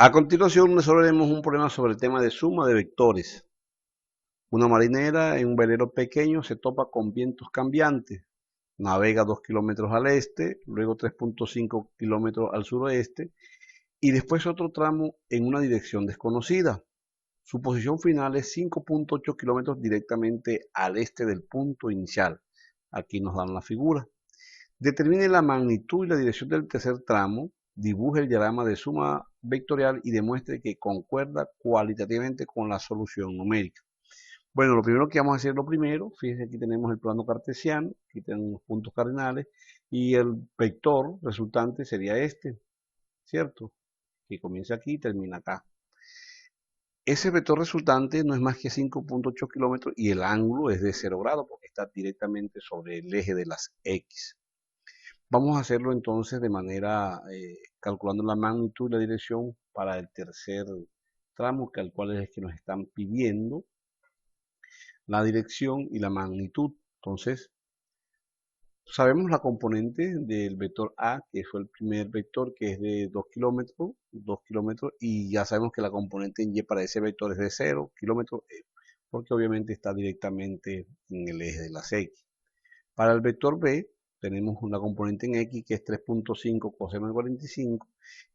A continuación resolveremos un problema sobre el tema de suma de vectores. Una marinera en un velero pequeño se topa con vientos cambiantes. Navega 2 kilómetros al este, luego 3,5 kilómetros al suroeste y después otro tramo en una dirección desconocida. Su posición final es 5,8 kilómetros directamente al este del punto inicial. Aquí nos dan la figura. Determine la magnitud y la dirección del tercer tramo, dibuje el diagrama de suma vectorial y demuestre que concuerda cualitativamente con la solución numérica. Bueno, lo primero que vamos a hacer lo primero, fíjense aquí tenemos el plano cartesiano, aquí tenemos los puntos cardinales y el vector resultante sería este, ¿cierto? Que comienza aquí y termina acá. Ese vector resultante no es más que 5,8 kilómetros y el ángulo es de 0 grados porque está directamente sobre el eje de las X. Vamos a hacerlo entonces de manera calculando la magnitud y la dirección para el tercer tramo, que al cual es el que nos están pidiendo la dirección y la magnitud. Entonces, sabemos la componente del vector A, que fue el primer vector, que es de 2 kilómetros, y ya sabemos que la componente en Y para ese vector es de 0 kilómetros, porque obviamente está directamente en el eje de las X. Para el vector B tenemos una componente en X que es 3,5 coseno de 45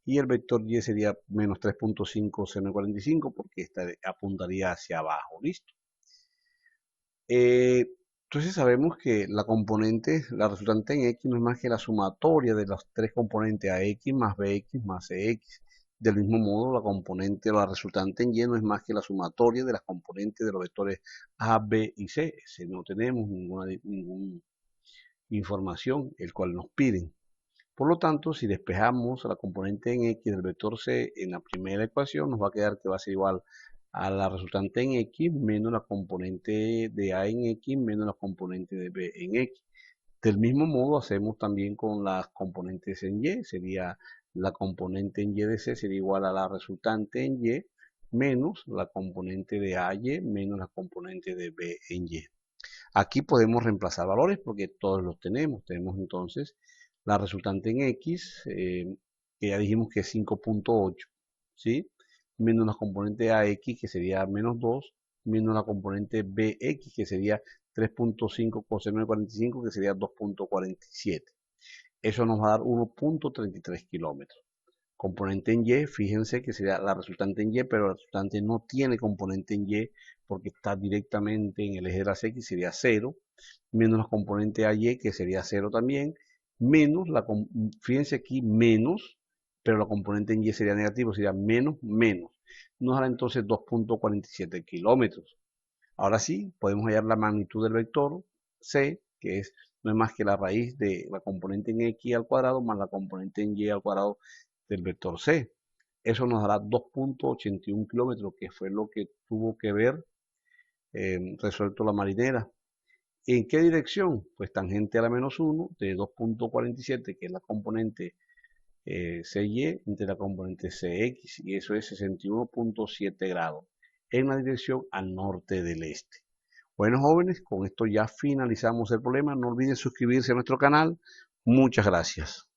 y el vector Y sería menos 3,5 seno de 45 porque esta apuntaría hacia abajo, ¿listo? Entonces sabemos que la componente, la resultante en X no es más que la sumatoria de las tres componentes AX más BX más CX. Del mismo modo, la componente, la resultante en Y no es más que la sumatoria de las componentes de los vectores A, B y C. Si no tenemos ninguna información, el cual nos piden. Por lo tanto, si despejamos la componente en X del vector C en la primera ecuación, nos va a quedar que va a ser igual a la resultante en X menos la componente de A en X menos la componente de B en X. Del mismo modo hacemos también con las componentes en Y, sería la componente en Y de C sería igual a la resultante en Y menos la componente de AY menos la componente de B en Y. Aquí podemos reemplazar valores porque todos los tenemos. Tenemos entonces la resultante en X, que ya dijimos que es 5,8, ¿sí? Menos la componente AX, que sería menos 2, menos la componente BX, que sería 3,5 coseno de 45, que sería 2,47. Eso nos va a dar 1,33 kilómetros. Componente en Y, fíjense que sería la resultante en Y, pero la resultante no tiene componente en Y porque está directamente en el eje de las X, sería 0, menos la componente AY, que sería 0 también, menos fíjense aquí, menos, pero la componente en Y sería negativo, sería menos, menos. Nos dará entonces 2,47 kilómetros. Ahora sí, podemos hallar la magnitud del vector C, que no es más que la raíz de la componente en X al cuadrado más la componente en Y al cuadrado del vector C. Eso nos dará 2,81 kilómetros, que fue lo que tuvo que ver resuelto la marinera. ¿En qué dirección? Pues tangente a la menos 1 de 2,47, que es la componente CY, entre la componente CX, y eso es 61,7 grados, en la dirección al norte del este. Bueno, jóvenes, con esto ya finalizamos el problema. No olviden suscribirse a nuestro canal. Muchas gracias.